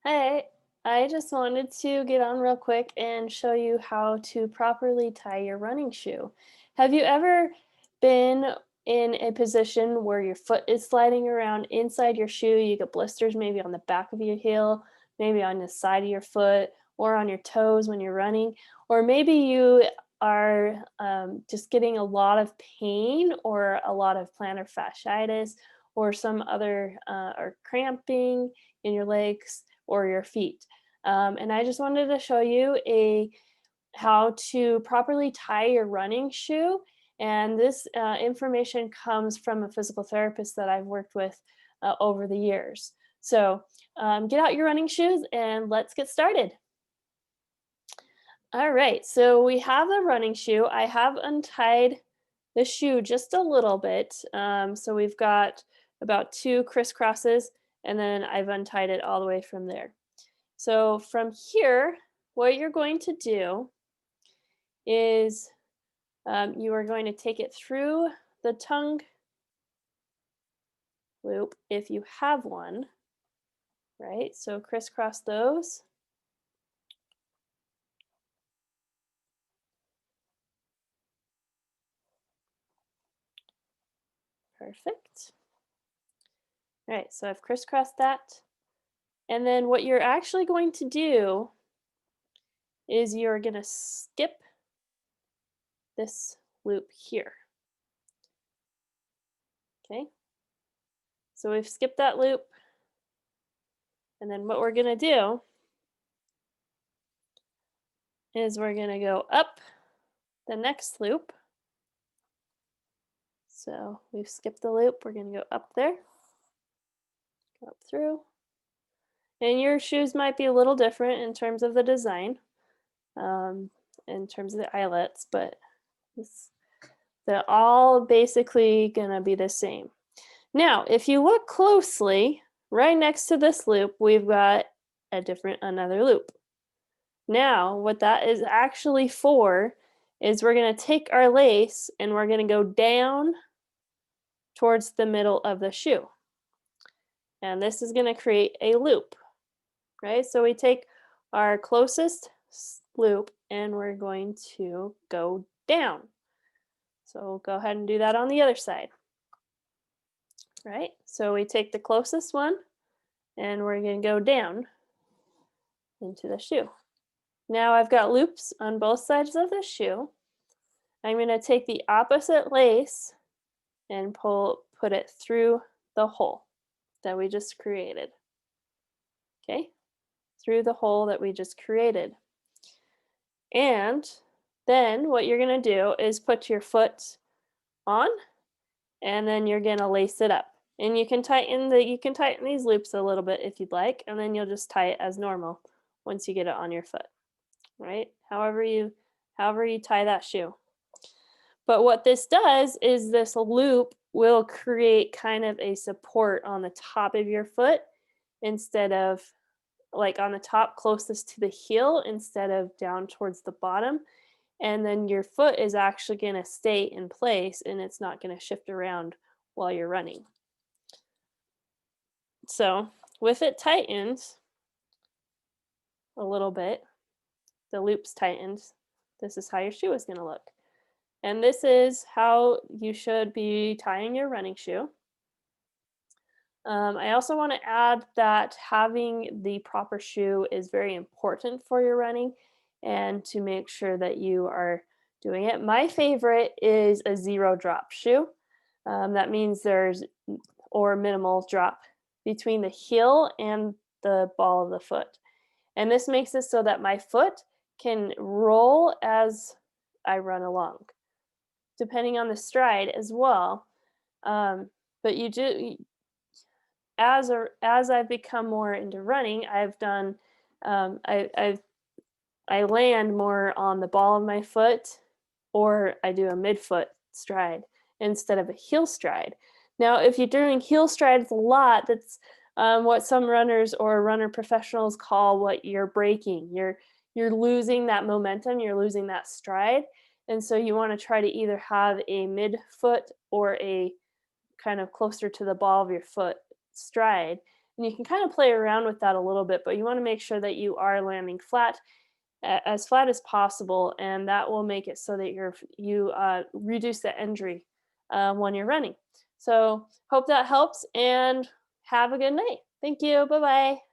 Hi, I just wanted to get on real quick and show you how to properly tie your running shoe. Have you ever been in a position where your foot is sliding around inside your shoe? You get blisters maybe on the back of your heel, maybe on the side of your foot, or on your toes when you're running, or maybe you are just getting a lot of pain or a lot of plantar fasciitis or some other or cramping in your legs or your feet. And I just wanted to show you how to properly tie your running shoe. And this information comes from a physical therapist that I've worked with over the years. So get out your running shoes and let's get started. All right, so we have the running shoe. I have untied the shoe just a little bit. So we've got about two crisscrosses, and then I've untied it all the way from there. So from here, what you're going to do is you are going to take it through the tongue loop if you have one, right? So crisscross those. Perfect. All right, so I've crisscrossed that. And then what you're actually going to do is you're going to skip this loop here. Okay, so we've skipped that loop. And then what we're going to do is we're going to go up the next loop. So we've skipped the loop. We're going to go up there, go up through. And your shoes might be a little different in terms of the design, um, in terms of the eyelets, but it's, they're all basically going to be the same. Now, if you look closely, right next to this loop, we've got another loop. Now, what that is actually for is we're going to take our lace and we're going to go down towards the middle of the shoe. And this is going to create a loop, right? So we take our closest loop and we're going to go down. So we'll go ahead and do that on the other side, right? So we take the closest one and we're going to go down into the shoe. Now I've got loops on both sides of the shoe. I'm going to take the opposite lace and put it through the hole that we just created. Okay? Through the hole that we just created. And then what you're going to do is put your foot on and then you're going to lace it up. And you can tighten these loops a little bit if you'd like, and then you'll just tie it as normal once you get it on your foot. Right? However you tie that shoe. But what this does is this loop will create kind of a support on the top of your foot instead of like on the top closest to the heel instead of down towards the bottom. And then your foot is actually going to stay in place and it's not going to shift around while you're running. So, with it tightened a little bit, the loops tightened, this is how your shoe is going to look. And this is how you should be tying your running shoe. I also want to add that having the proper shoe is very important for your running and to make sure that you are doing it. My favorite is a zero drop shoe. That means or minimal drop between the heel and the ball of the foot. And this makes it so that my foot can roll as I run along, depending on the stride as well. But as I've become more into running, I've done I land more on the ball of my foot, or I do a midfoot stride instead of a heel stride. Now, if you're doing heel strides a lot, that's what some runners or runner professionals call what you're breaking. You're losing that momentum, you're losing that stride, and so you want to try to either have a midfoot or a kind of closer to the ball of your foot stride. And you can kind of play around with that a little bit, but you want to make sure that you are landing flat, as flat as possible, and that will make it so that you reduce the injury when you're running. So hope that helps, and have a good night. Thank you. Bye bye.